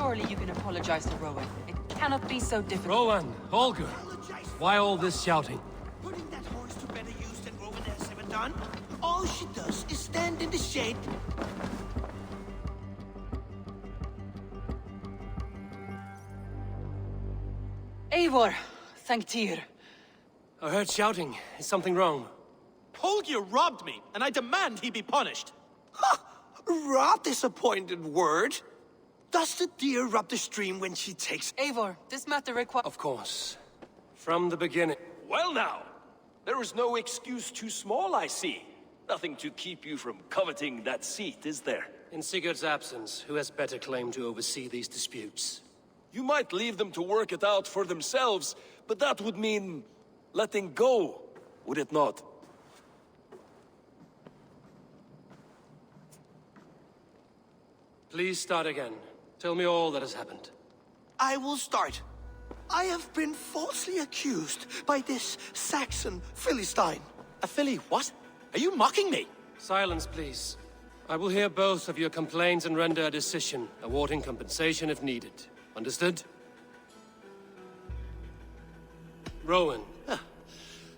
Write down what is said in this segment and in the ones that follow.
Surely you can apologize to Rowan. It cannot be so difficult. Rowan, Holger, why all this shouting? Putting that horse to better use than Rowan has ever done. All she does is stand in the shade. Eivor, thank Tyr. I heard shouting. Is something wrong? Holger robbed me, and I demand he be punished. Ha! Rot disappointed word. Does the deer rub the stream when she takes... Eivor, this matter requires... Of course. From the beginning. Well now, there is no excuse too small, I see. Nothing to keep you from coveting that seat, is there? In Sigurd's absence, who has better claim to oversee these disputes? You might leave them to work it out for themselves, but that would mean letting go, would it not? Please start again. Tell me all that has happened. I will start. I have been falsely accused by this Saxon Philistine. A filly what? Are you mocking me? Silence, please. I will hear both of your complaints and render a decision, awarding compensation if needed. Understood? Rowan.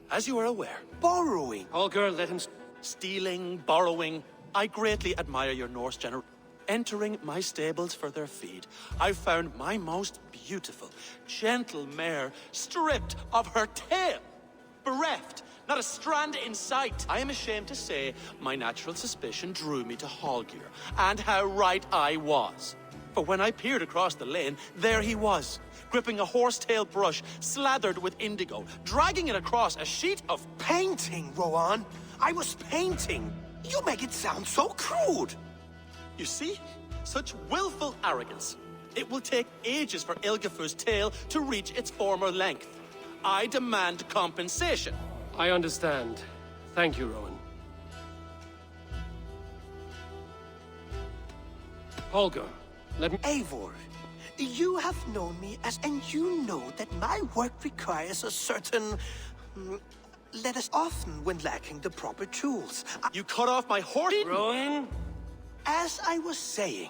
As you are aware, Borrowing. Holger, let him... stealing, borrowing, I greatly admire your Norse general. Entering my stables for their feed, I found my most beautiful, gentle mare stripped of her tail. Bereft, not a strand in sight. I am ashamed to say my natural suspicion drew me to Hallgeir, and how right I was. For when I peered across the lane, there he was, gripping a horsetail brush slathered with indigo, dragging it across a sheet of... Painting, Rowan. I was painting. You make it sound so crude. You see? Such willful arrogance. It will take ages for Ilgafur's tail to reach its former length. I demand compensation. I understand. Thank you, Rowan. Holger, let me... Eivor, you have known me and you know that my work requires a certain... let us often when lacking the proper tools. You cut off my horse... Rowan? As I was saying,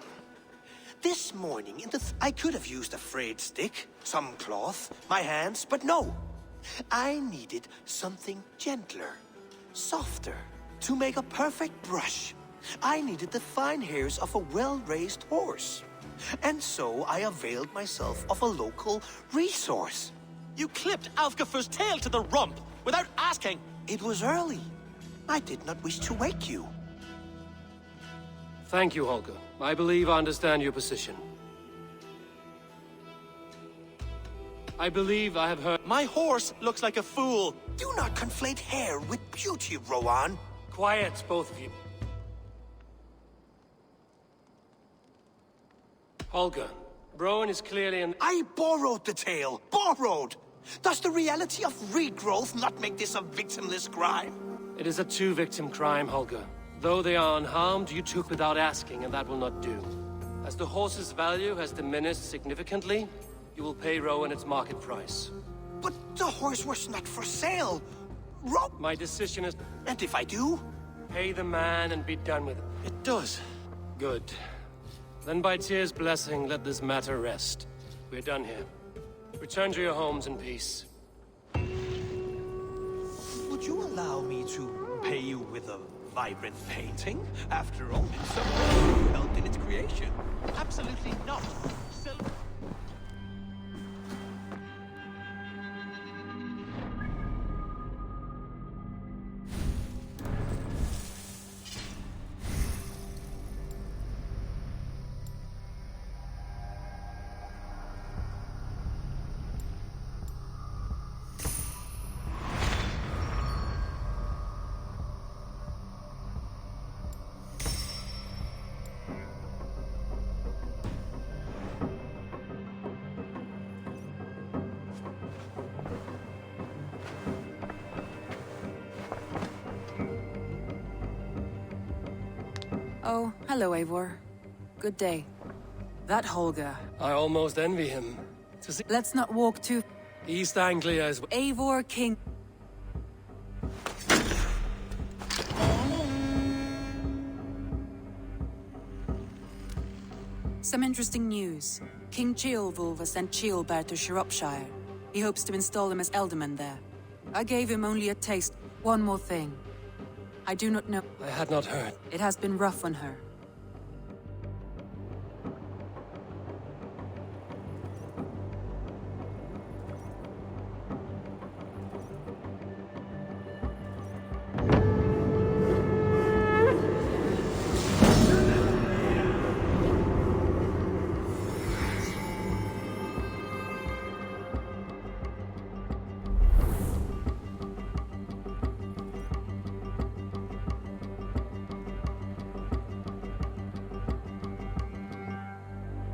this morning I could have used a frayed stick, some cloth, my hands, but no. I needed something gentler, softer, to make a perfect brush. I needed the fine hairs of a well-raised horse. And so I availed myself of a local resource. You clipped Alfgafur's tail to the rump without asking. It was early. I did not wish to wake you. Thank you, Holger. I believe I understand your position. I believe I have heard... My horse looks like a fool. Do not conflate hair with beauty, Rowan. Quiet, both of you. Holger, Rowan is clearly an... I borrowed the tail. Borrowed! Does the reality of regrowth not make this a victimless crime? It is a two-victim crime, Holger. Though they are unharmed, you took without asking, and that will not do. As the horse's value has diminished significantly, you will pay Rowan its market price. But the horse was not for sale. My decision is... And if I do? Pay the man and be done with it. It does. Good. Then by Tyr's blessing, let this matter rest. We're done here. Return to your homes in peace. Would you allow me to pay you with a vibrant painting? After all, someone helped in its creation. Absolutely not. Oh, hello, Eivor. Good day. That Holger. I almost envy him. To see Let's not walk too... East Anglia is... Eivor King... Some interesting news. King Ceolwulf has sent Ceolbert to Shropshire. He hopes to install him as Ealdorman there. I gave him only a taste. One more thing. I do not know. I had not heard. It has been rough on her.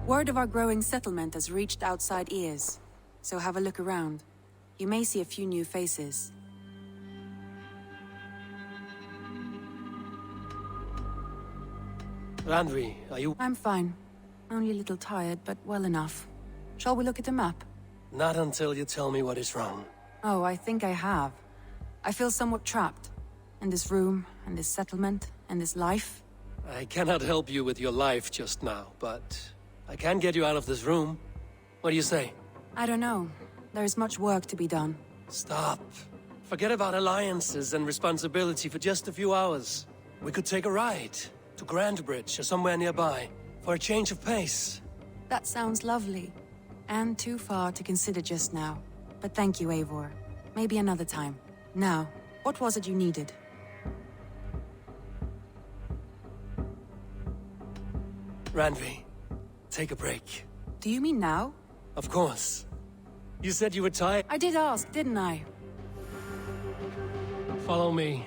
Word of our growing settlement has reached outside ears, so have a look around. You may see a few new faces. Randvi, are you... I'm fine. Only a little tired, but well enough. Shall we look at the map? Not until you tell me what is wrong. Oh, I think I have. I feel somewhat trapped. In this room, and this settlement, and this life. I cannot help you with your life just now, but I can get you out of this room. What do you say? I don't know. There is much work to be done. Stop. Forget about alliances and responsibility for just a few hours. We could take a ride to Grandbridge or somewhere nearby for a change of pace. That sounds lovely. And too far to consider just now. But thank you, Eivor. Maybe another time. Now, what was it you needed? Randvi, take a break. Do you mean now? Of course. You said you were tired. I did ask, didn't I? Follow me.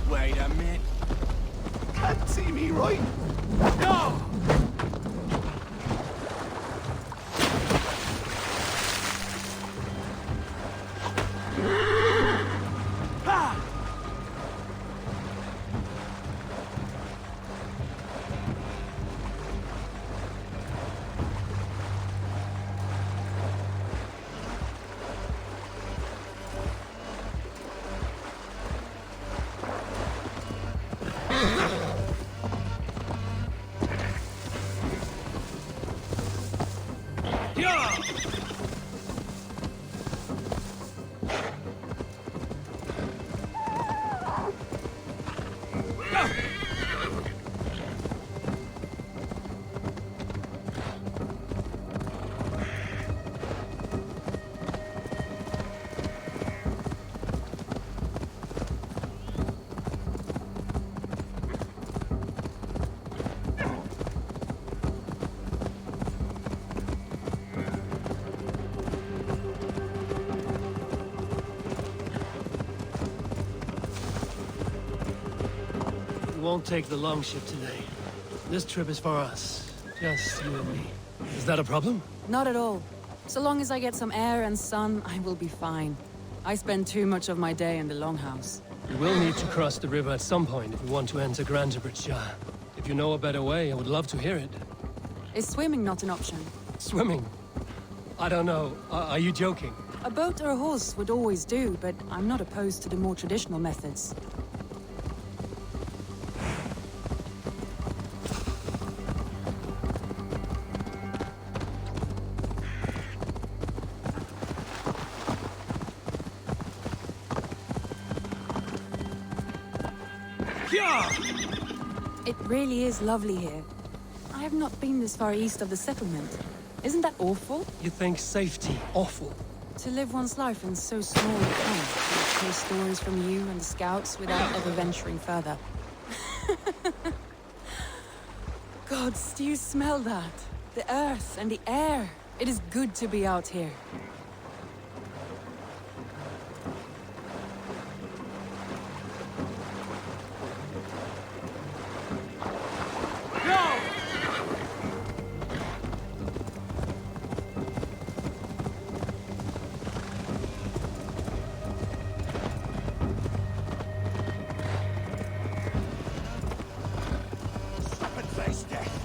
Wait a minute. Can't see me, right? No! won't take the longship today. This trip is for us. Just you and me. Is that a problem? Not at all. So long as I get some air and sun, I will be fine. I spend too much of my day in the longhouse. We will need to cross the river at some point if we want to enter Grantebridgeshire. If you know a better way, I would love to hear it. Is swimming not an option? Swimming? I don't know. Are you joking? A boat or a horse would always do, but I'm not opposed to the more traditional methods. It really is lovely here. I have not been this far east of the settlement. Isn't that awful? You think safety awful? To live one's life in so small a town, to hear stories from you and the scouts without ever venturing further. Gods, do you smell that? The earth and the air. It is good to be out here.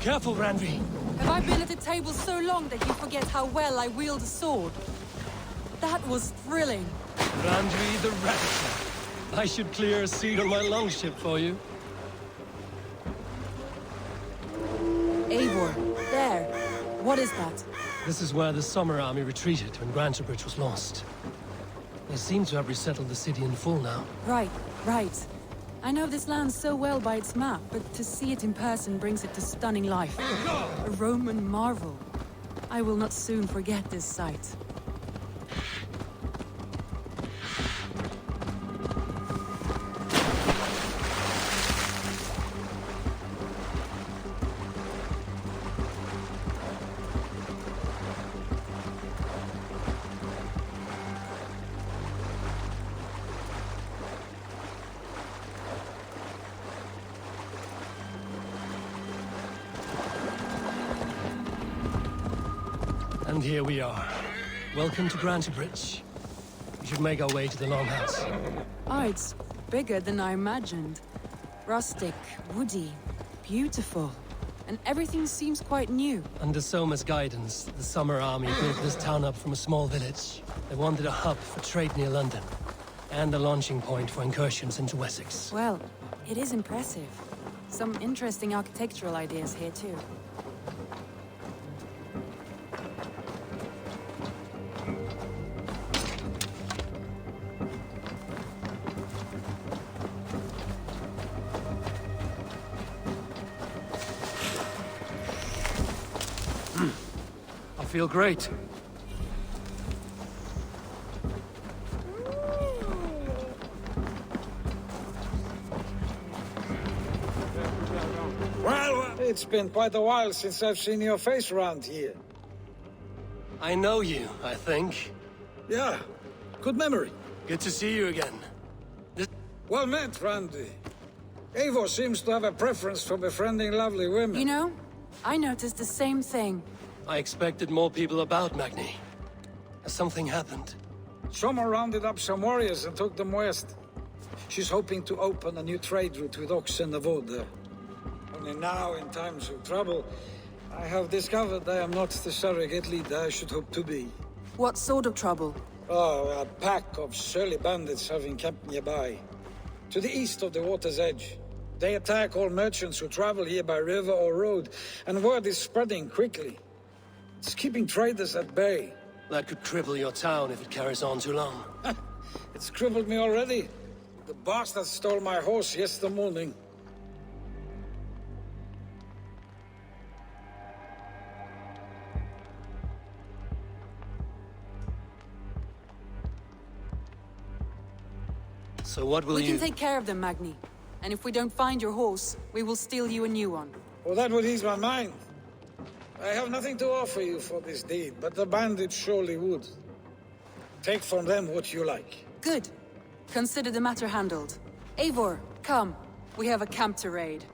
Careful, Randvi. Have I been at the table so long that you forget how well I wield a sword? That was thrilling. Randvi the Ravager. I should clear a seat on my longship for you. Eivor, there. What is that? This is where the Summer Army retreated when Grantebridge was lost. They seem to have resettled the city in full now. Right. I know this land so well by its map, but to see it in person brings it to stunning life. A Roman marvel. I will not soon forget this sight. And here we are. Welcome to Grantebridge. We should make our way to the Longhouse. Oh, it's bigger than I imagined. Rustic, woody, beautiful. And everything seems quite new. Under Soma's guidance, the Summer Army built this town up from a small village. They wanted a hub for trade near London, and a launching point for incursions into Wessex. Well, it is impressive. Some interesting architectural ideas here too. I feel great. Well, it's been quite a while since I've seen your face around here. I know you, I think. Yeah, good memory. Good to see you again. Well met, Randy. Eivor seems to have a preference for befriending lovely women. You know, I noticed the same thing. I expected more people about, Magni. Has something happened? Someone rounded up some warriors and took them west. She's hoping to open a new trade route with oxen and wood there. Only now, in times of trouble, I have discovered I am not the surrogate leader I should hope to be. What sort of trouble? Oh, a pack of surly bandits have encamped nearby. To the east of the water's edge. They attack all merchants who travel here by river or road, and word is spreading quickly. It's keeping traders at bay. That could cripple your town if it carries on too long. It's crippled me already. The bastard stole my horse yesterday morning. So what will We you... can take care of them, Magni. And if we don't find your horse, we will steal you a new one. Well, that would ease my mind. I have nothing to offer you for this deed, but the bandits surely would. Take from them what you like. Good. Consider the matter handled. Eivor, come. We have a camp to raid.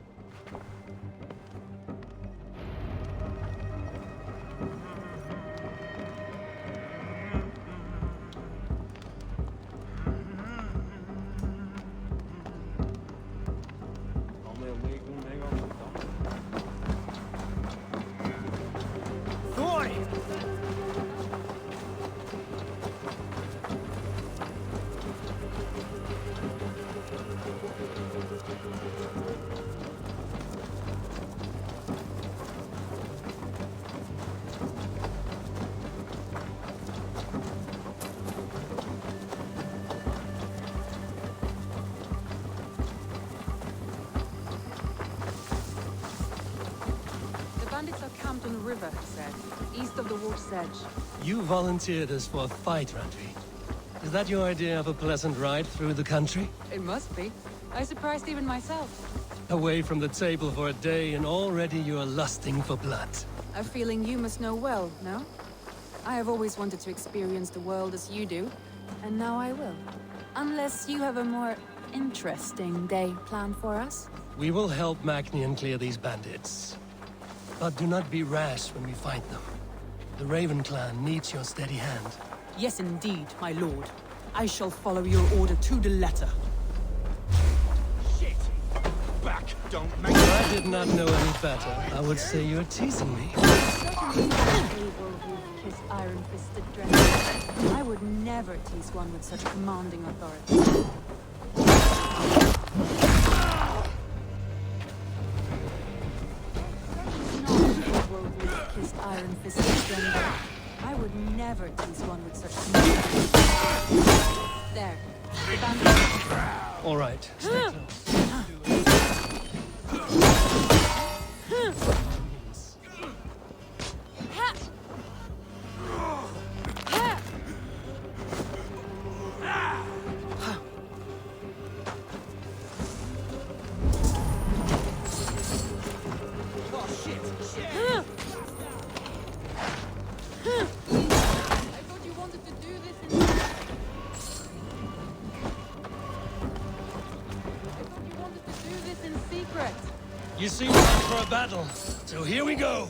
Bandits are camped on the river, he said, east of the water's edge. You volunteered us for a fight, Randvi. Is that your idea of a pleasant ride through the country? It must be. I surprised even myself. Away from the table for a day and already you are lusting for blood. A feeling you must know well, no? I have always wanted to experience the world as you do, and now I will. Unless you have a more interesting day planned for us? We will help Magnian clear these bandits. But do not be rash when we fight them. The Raven clan needs your steady hand. Yes, indeed, my lord. I shall follow your order to the letter. Shit! Back! Don't make If I did not know any better, I would say you're teasing me. Kiss iron-fisted dragon. I would never tease one with such commanding authority. Kissed iron-fisted dragon. I would never tease one with such commanding. There. The bandit. All right, stay You seem ready for a battle, so here we go.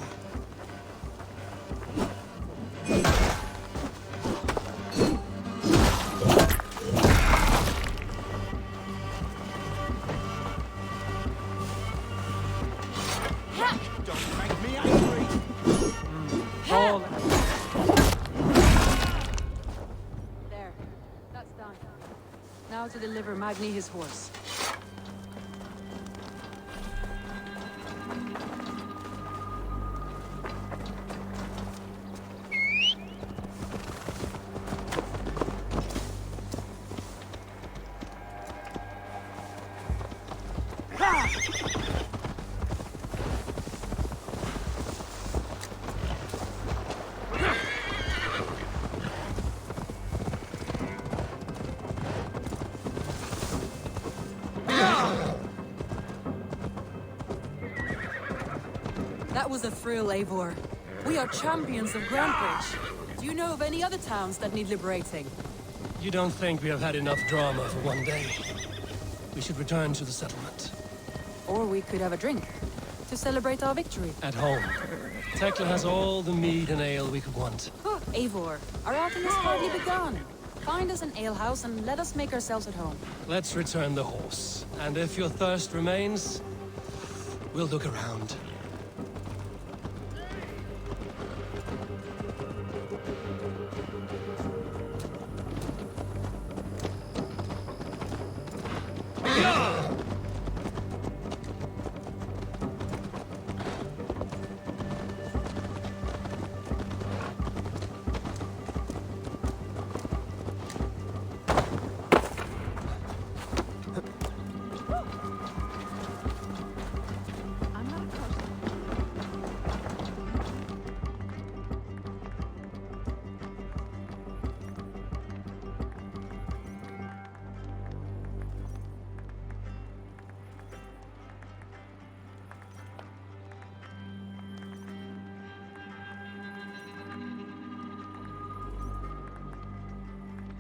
Don't make me angry! There. That's done. Now to deliver Magni his horse. That was a thrill, Eivor. We are champions of Grandbridge. Do you know of any other towns that need liberating? You don't think we have had enough drama for one day? We should return to the settlement. Or we could have a drink, to celebrate our victory. At home. Tekla has all the mead and ale we could want. Oh, Eivor, our outing has hardly begun. Find us an alehouse and let us make ourselves at home. Let's return the horse. And if your thirst remains, we'll look around.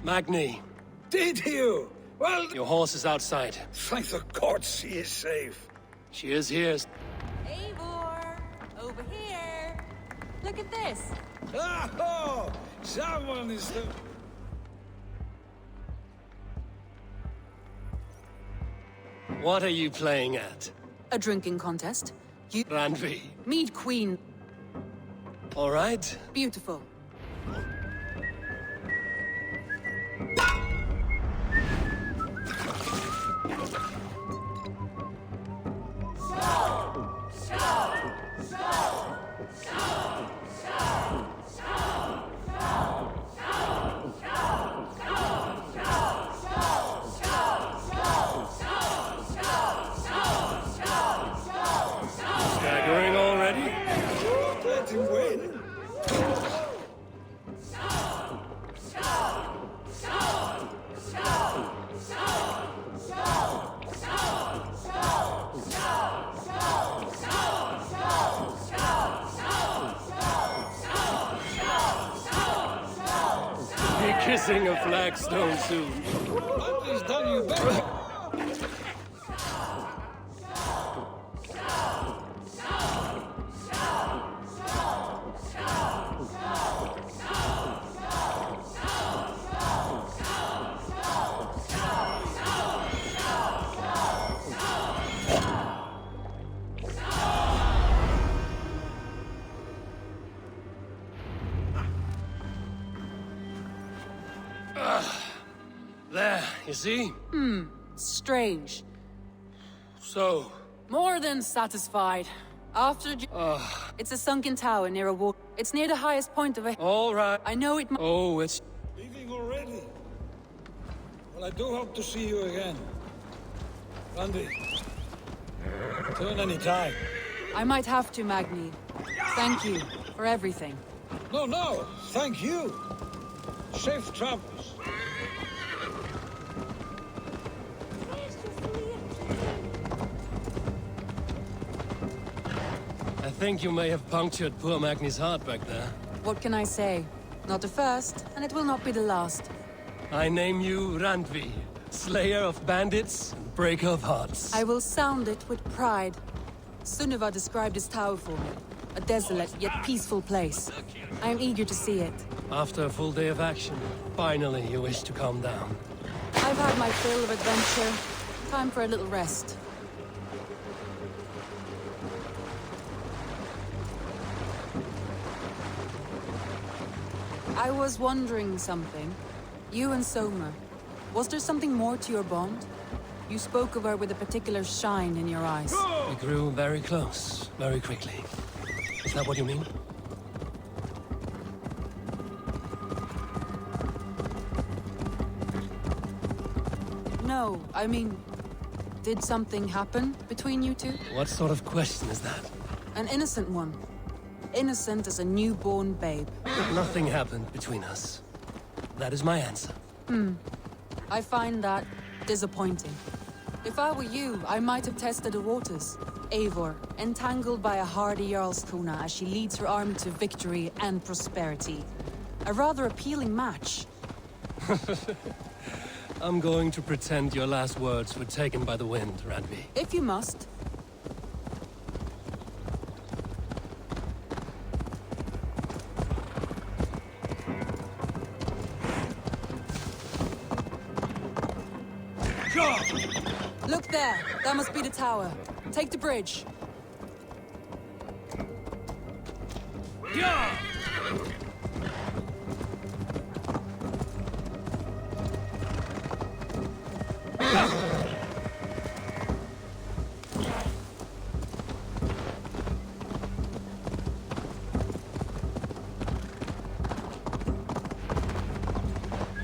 Magni. Did you? Well, Your horse is outside. thank the gods he is safe. She is here. Eivor! Over here! Look at this! Oh, someone is the... What are you playing at? A drinking contest. You... Randvi. Mead Queen. All right. Beautiful. Staggering already? Let him win. Be kissing a flagstone soon. He's done you better. There, you see? Strange. So, More than satisfied. After... It's a sunken tower near a wall. It's near the highest point of a... all right. I know it... Oh, it's... Leaving already? Well, I do hope to see you again. Randy. Turn any time. I might have to, Magni. Thank you for everything. No, thank you. Safe travels. I think you may have punctured poor Magni's heart back there. What can I say? Not the first, and it will not be the last. I name you Randvi, slayer of bandits and breaker of hearts. I will sound it with pride. Sunniva described this tower for me. A desolate yet peaceful place. I am eager to see it. After a full day of action, finally you wish to calm down. I've had my fill of adventure. Time for a little rest. I was wondering something. You and Soma. Was there something more to your bond? You spoke of her with a particular shine in your eyes. We grew very close, very quickly. Is that what you mean? No, I mean... Did something happen between you two? What sort of question is that? An innocent one. Innocent as a newborn babe. Nothing happened between us. That is my answer. I find that disappointing. If I were you, I might have tested the waters. Eivor, entangled by a hardy Jarlskona as she leads her army to victory and prosperity. A rather appealing match. I'm going to pretend your last words were taken by the wind, Randvi. If you must. Look there! That must be the tower. Take the bridge.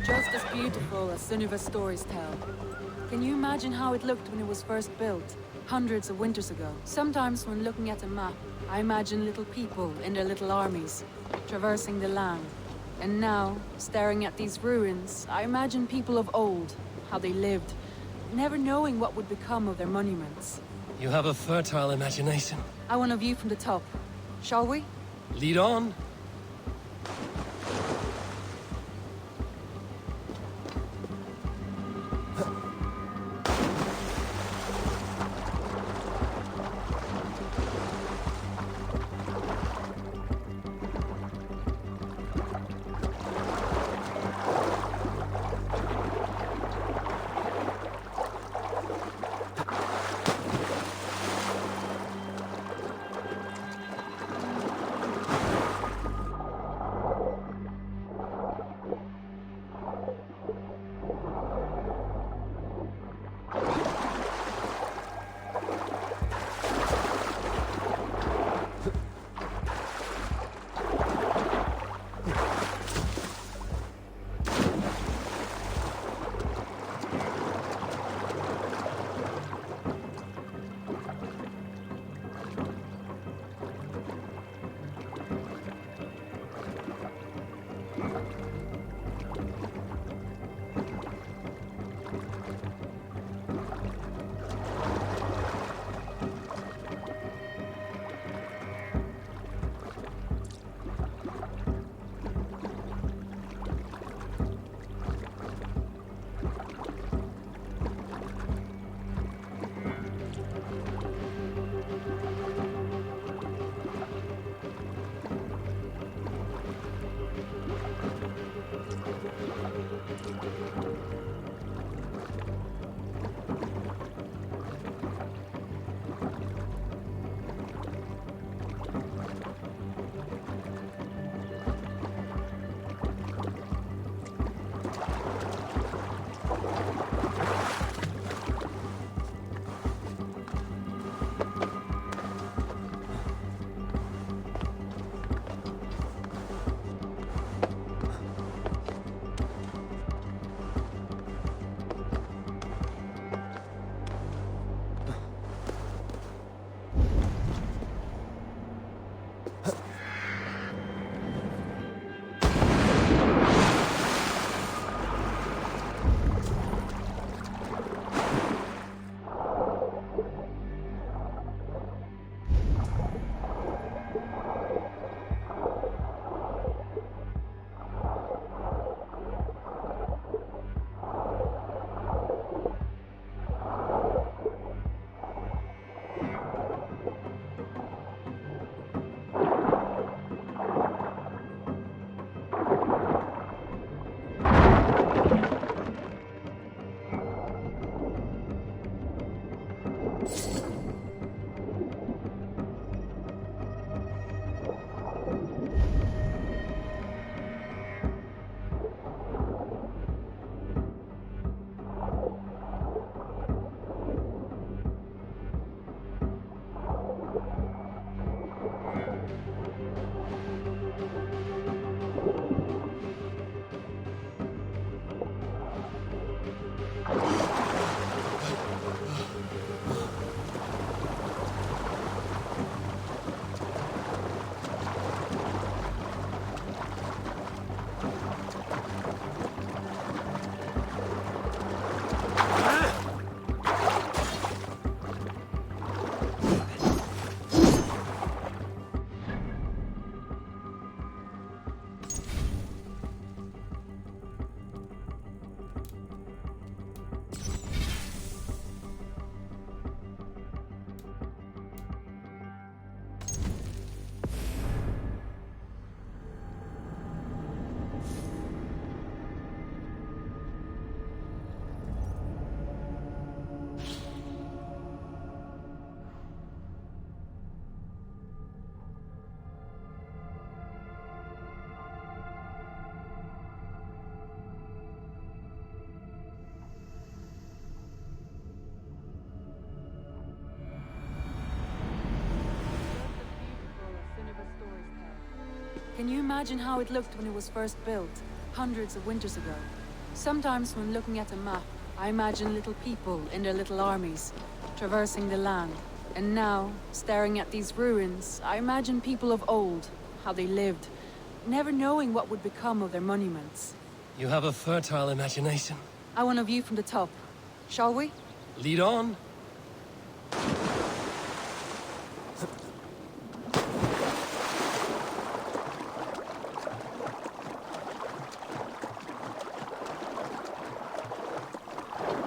Just as beautiful as Sunniva's stories tell. Can you imagine how it looked when it was first built, hundreds of winters ago? Sometimes when looking at a map, I imagine little people in their little armies, traversing the land. And now, staring at these ruins, I imagine people of old, how they lived, never knowing what would become of their monuments. You have a fertile imagination. I want a view from the top. Shall we? Lead on. Can you imagine how it looked when it was first built, hundreds of winters ago? Sometimes when looking at a map, I imagine little people in their little armies, traversing the land. And now, staring at these ruins, I imagine people of old, how they lived, never knowing what would become of their monuments. You have a fertile imagination. I want a view from the top. Shall we? Lead on.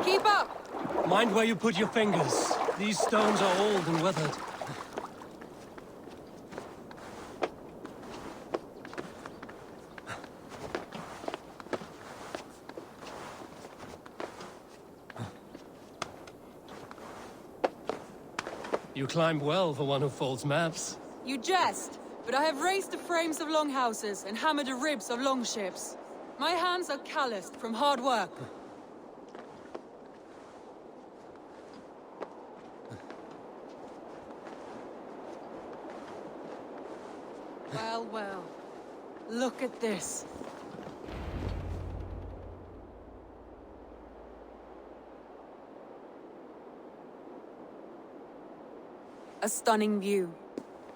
Keep up! Mind where you put your fingers. These stones are old and weathered. You climb well for one who folds maps. You jest, but I have raised the frames of longhouses and hammered the ribs of longships. My hands are calloused from hard work. Well, well. Look at this. A stunning view.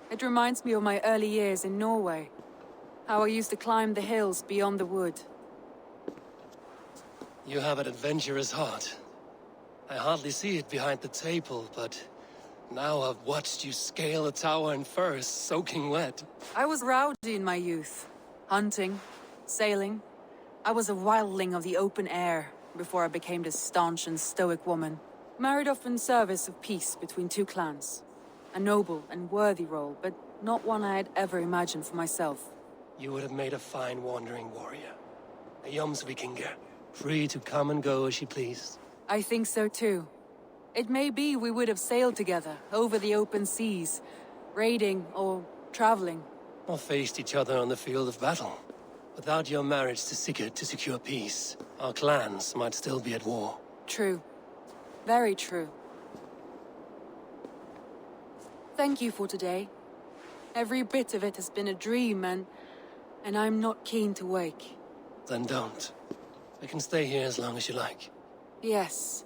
It reminds me of my early years in Norway. How I used to climb the hills beyond the wood. You have an adventurous heart. I hardly see it behind the table, but now I've watched you scale a tower in furs, soaking wet. I was rowdy in my youth. Hunting, sailing. I was a wildling of the open air before I became this staunch and stoic woman. Married off in service of peace between two clans. A noble and worthy role, but not one I had ever imagined for myself. You would have made a fine wandering warrior. A Vikinger, free to come and go as she pleased. I think so too. It may be we would have sailed together, over the open seas, raiding or traveling. Or faced each other on the field of battle. Without your marriage to Sigurd to secure peace, our clans might still be at war. True. Very true. Thank you for today. Every bit of it has been a dream, and I'm not keen to wake. Then don't. We can stay here as long as you like. Yes.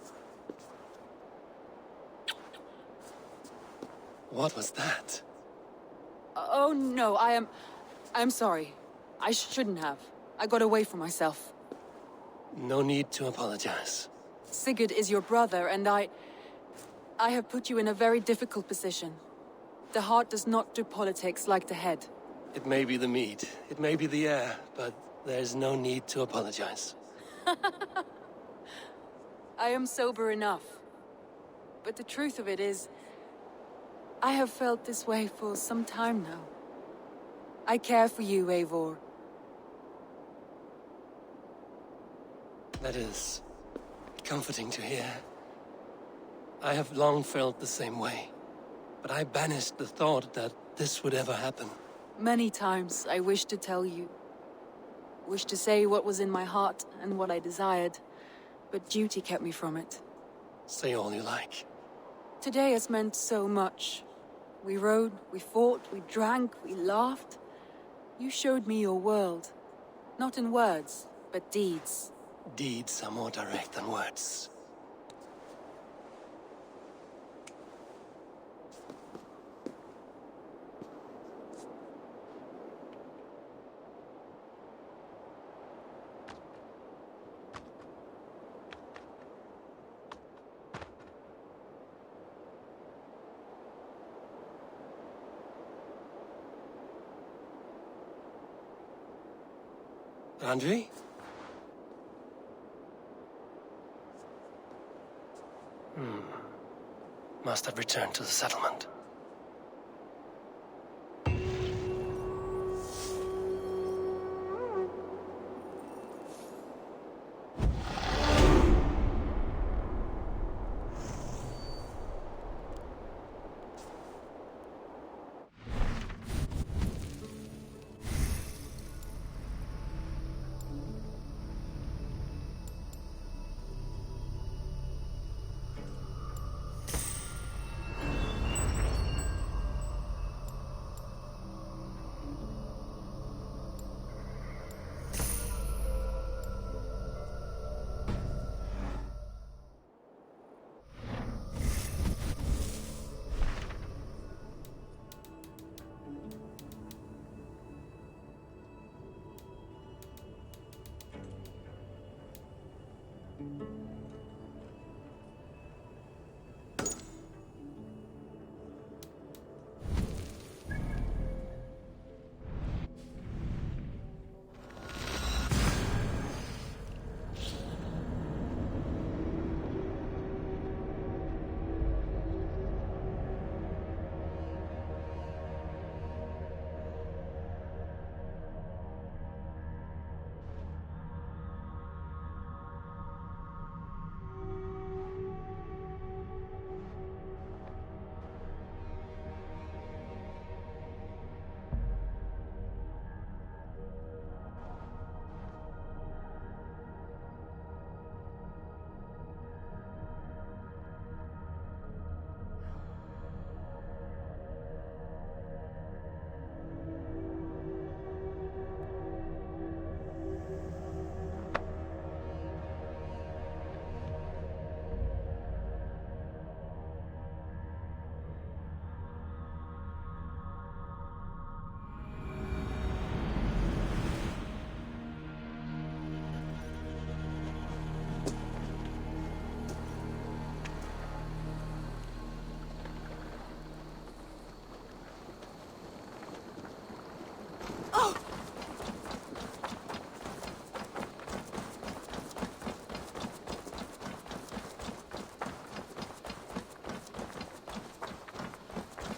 What was that? Oh no, I'm sorry. I shouldn't have. I got away from myself. No need to apologize. Sigurd is your brother, and I have put you in a very difficult position. The heart does not do politics like the head. It may be the meat, it may be the air, but there's no need to apologize. I am sober enough. But the truth of it is, I have felt this way for some time now. I care for you, Eivor. That is comforting to hear. I have long felt the same way. But I banished the thought that this would ever happen. Many times I wished to tell you. Wished to say what was in my heart and what I desired. But duty kept me from it. Say all you like. Today has meant so much. We rode, we fought, we drank, we laughed. You showed me your world. Not in words, but deeds. Deeds are more direct than words. Andre? Must have returned to the settlement.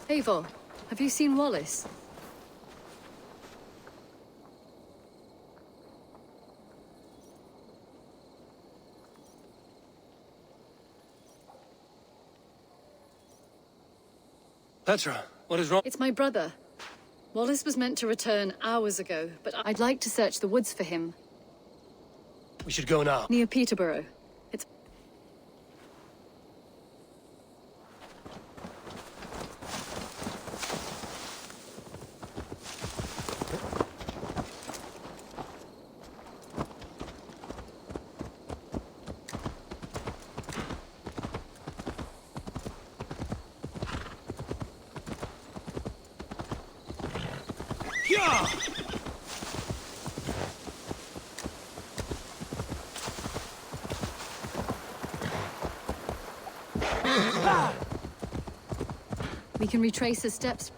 Eivor, have you seen Wallace? Petra, what is wrong? It's my brother. Wallace was meant to return hours ago, but I'd like to search the woods for him. We should go now. Near Peterborough. It's... We can retrace his steps.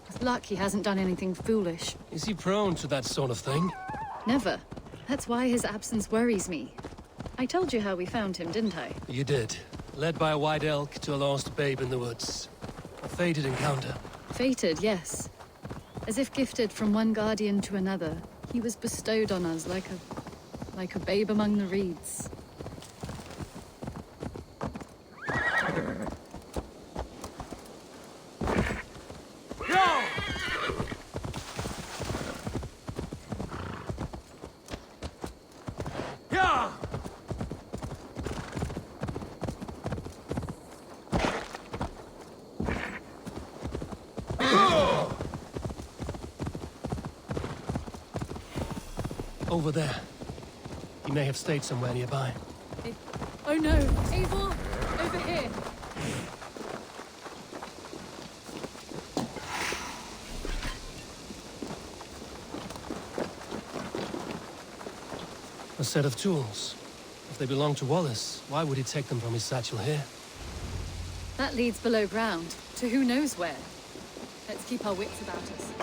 With luck, he hasn't done anything foolish. Is he prone to that sort of thing? Never. That's why his absence worries me. I told you how we found him, didn't I? You did. Led by a white elk to a lost babe in the woods. A fated encounter. Fated, yes. As if gifted from one guardian to another, he was bestowed on us like a babe among the reeds. Over there. He may have stayed somewhere nearby. Oh no! Eivor! Over here! A set of tools. If they belong to Wallace, why would he take them from his satchel here? That leads below ground, to who knows where. Let's keep our wits about us.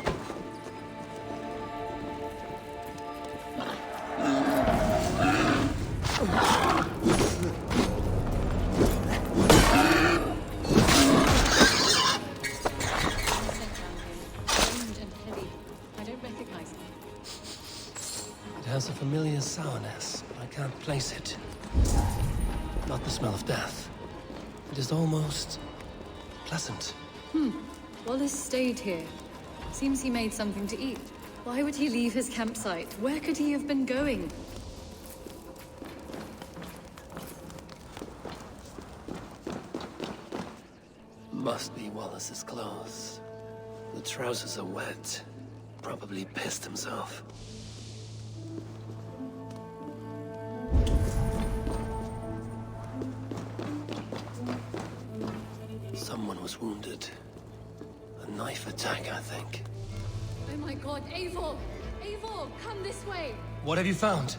It has a familiar sourness, but I can't place it. Not the smell of death. It is almost pleasant. Wallace stayed here. Seems he made something to eat. Why would he leave his campsite? Where could he have been going? Must be Wallace's clothes. The trousers are wet. Probably pissed himself. Someone was wounded. A knife attack, I think. Oh my god, Eivor! Eivor, come this way! What have you found?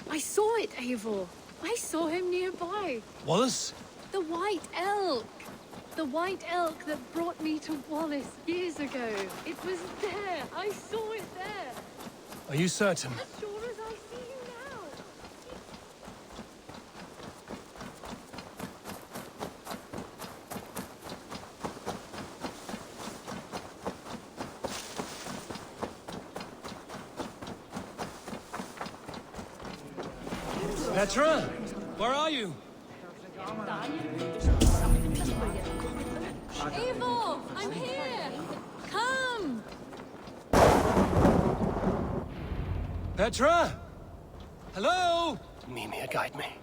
I saw it, Eivor! I saw him nearby! Wallace? The White Elk! The White Elk that brought me to Wallace years ago! It was there! I saw it there! Are you certain? As sure as I see you now! Petra? Where are you? Eivor! I'm here! Come! Petra? Hello? Mimir, guide me.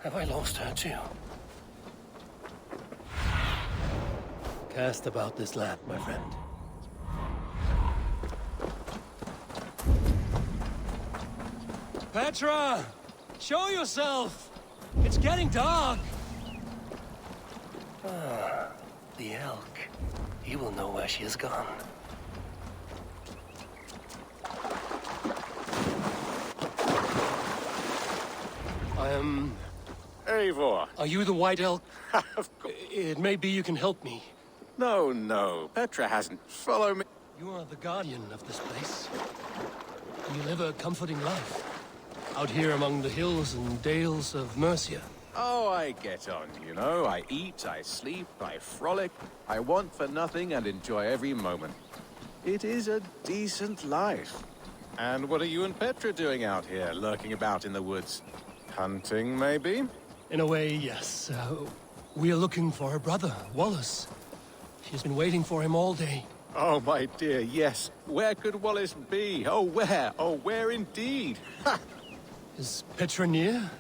Have I lost her too? Cast about this land, my friend. Petra! Show yourself! It's getting dark! Ah, the elk. He will know where she has gone. I am... Eivor. Are you the White Elk? Of course. It may be you can help me. No. Petra hasn't. Follow me. You are the guardian of this place. You live a comforting life. Out here among the hills and dales of Mercia. Oh, I get on, you know. I eat, I sleep, I frolic. I want for nothing and enjoy every moment. It is a decent life. And what are you and Petra doing out here, lurking about in the woods? Hunting, maybe? In a way, yes. We are looking for her brother, Wallace. She's been waiting for him all day. Oh, my dear, yes. Where could Wallace be? Oh, where? Oh, where indeed? Ha! Is Petra near?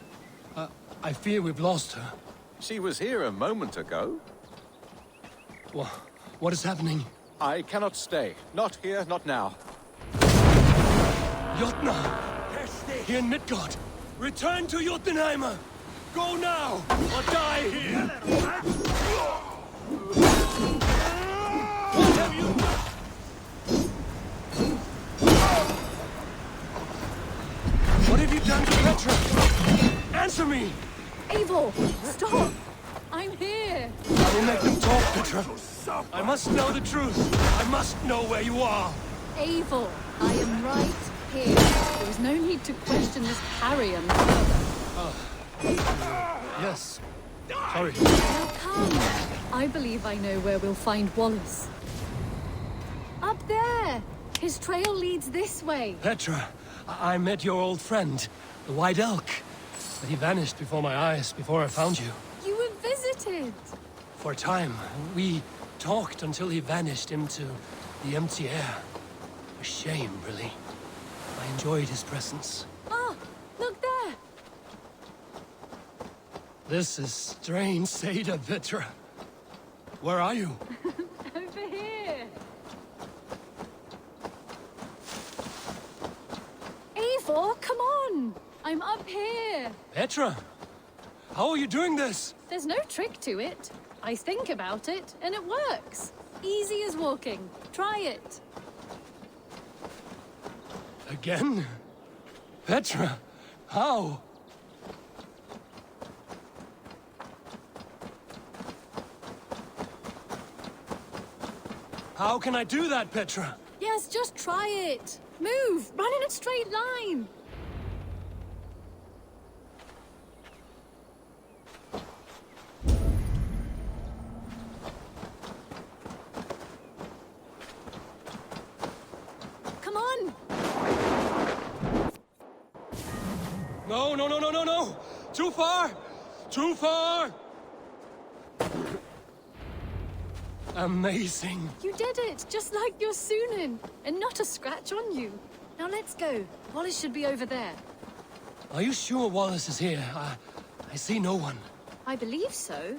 I fear we've lost her. She was here a moment ago. What is happening? I cannot stay. Not here, not now. Jotnar! Here in Midgard! Return to Jotunheimer! Go now, or die here! What have you done? What have you done to Petra? Answer me! Eivor, stop! I'm here! I will make them talk, Petra. I must know the truth. I must know where you are. Eivor, I am right here. There is no need to question this carrion further. Yes. Sorry. Now come. I believe I know where we'll find Wallace. Up there! His trail leads this way. Petra, I met your old friend, the White Elk. But he vanished before my eyes, before I found you. You were visited. For a time, we talked until he vanished into the empty air. A shame, really. I enjoyed his presence. Ah, look there! This is strange, Seda, Petra. Where are you? Over here. here! Petra! How are you doing this? There's no trick to it. I think about it, and it works. Easy as walking. Try it. Again? Petra! How? How can I do that, Petra? Yes, just try it. Move! Run in a straight line! Come on! No, no, no, no, no, no! Too far! Too far! Amazing. You did it, just like your Sunan, and not a scratch on you. Now let's go. Wallace should be over there. Are you sure Wallace is here? I see no one. I believe so.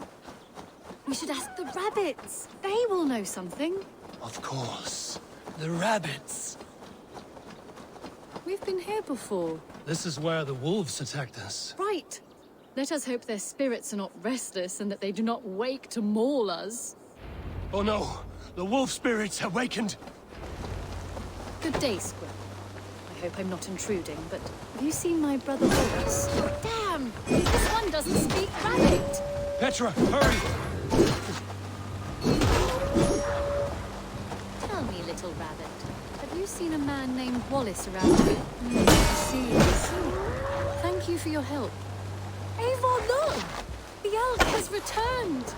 We should ask the rabbits. They will know something. Of course. The rabbits. We've been here before. This is where the wolves attacked us. Right. Let us hope their spirits are not restless and that they do not wake to maul us. Oh no! The wolf spirits awakened! Good day, Squib. I hope I'm not intruding, but have you seen my brother Wallace? Damn! This one doesn't speak rabbit! Petra, hurry! Tell me, little rabbit, have you seen a man named Wallace around here? I see, I see. Thank you for your help. Eivor, look! The elk has returned!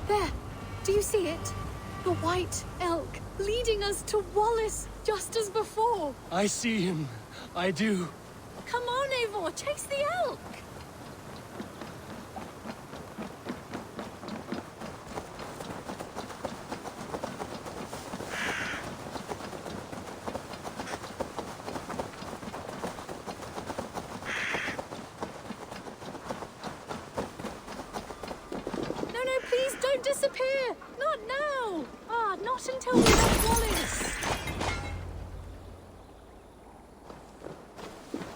There! Do you see it? The white elk leading us to Wallace, just as before. I see him. I do. Come on, Eivor, chase the elk! No, please don't disappear! Not now! Not until we have Wallace!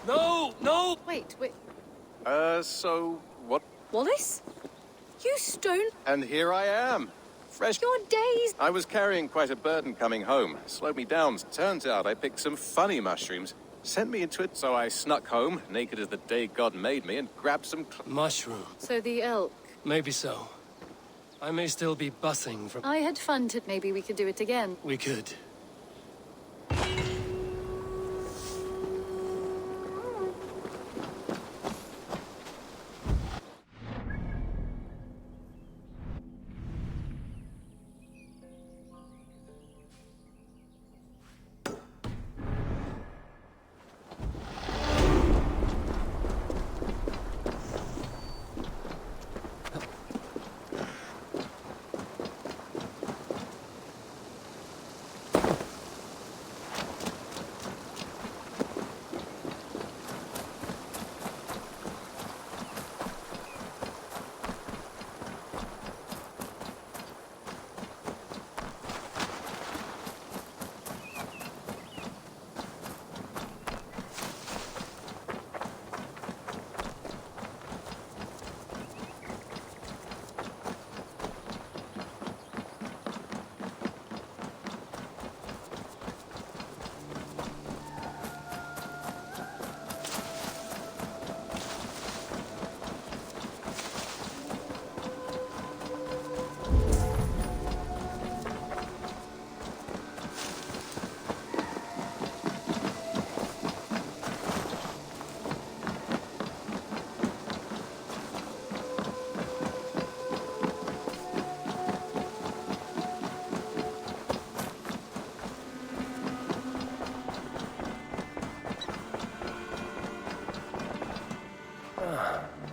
No, no! Wait. So, what? Wallace? You stone... And here I am. Fresh. Your days... I was carrying quite a burden coming home. Slowed me down. Turns out I picked some funny mushrooms. Sent me into it, so I snuck home, naked as the day God made me, and grabbed some... Mushroom. So the elk... Maybe so. I may still be bussing from... I had fun, maybe we could do it again. We could.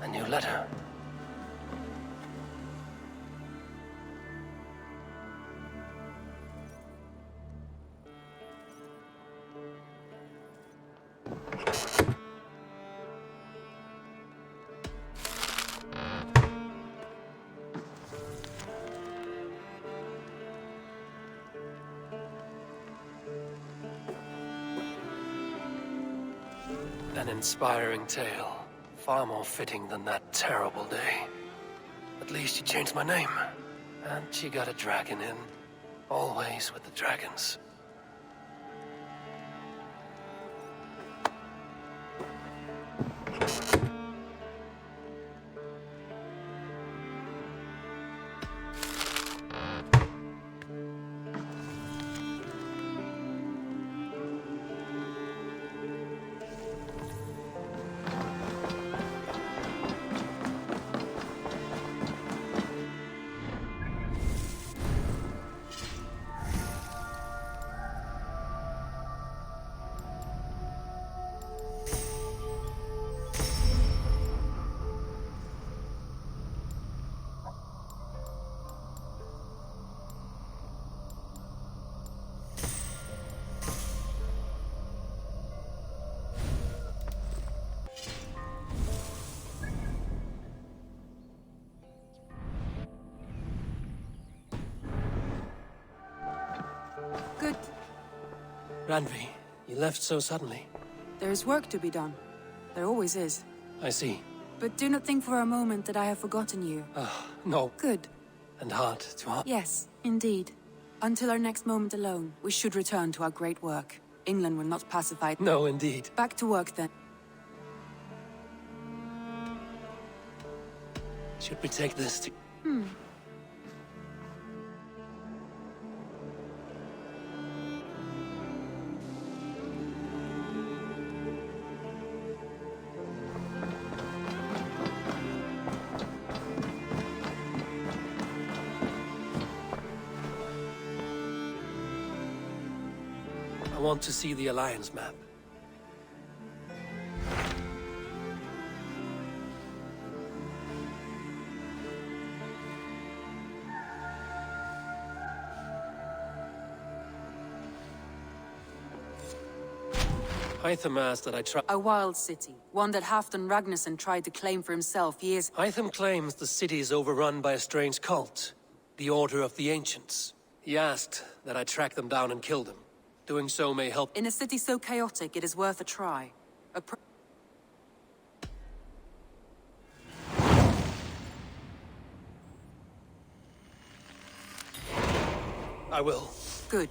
A new letter. An inspiring tale. Far more fitting than that terrible day. At least she changed my name. And she got a dragon in. Always with the dragons. Good. Randvi, you left so suddenly. There's work to be done. There always is. I see. But do not think for a moment that I have forgotten you. No. Good. And hard to heart. Yes, indeed. Until our next moment alone, we should return to our great work. England will not pacify. No, indeed. Back to work then. Should we take this to... I want to see the Alliance map. Hytham asked that I try... A wild city. One that Halfdan Ragnarsson tried to claim for himself years... Hytham claims the city is overrun by a strange cult. The Order of the Ancients. He asked that I track them down and kill them. Doing so may help... In a city so chaotic, it is worth a try. I will. Good.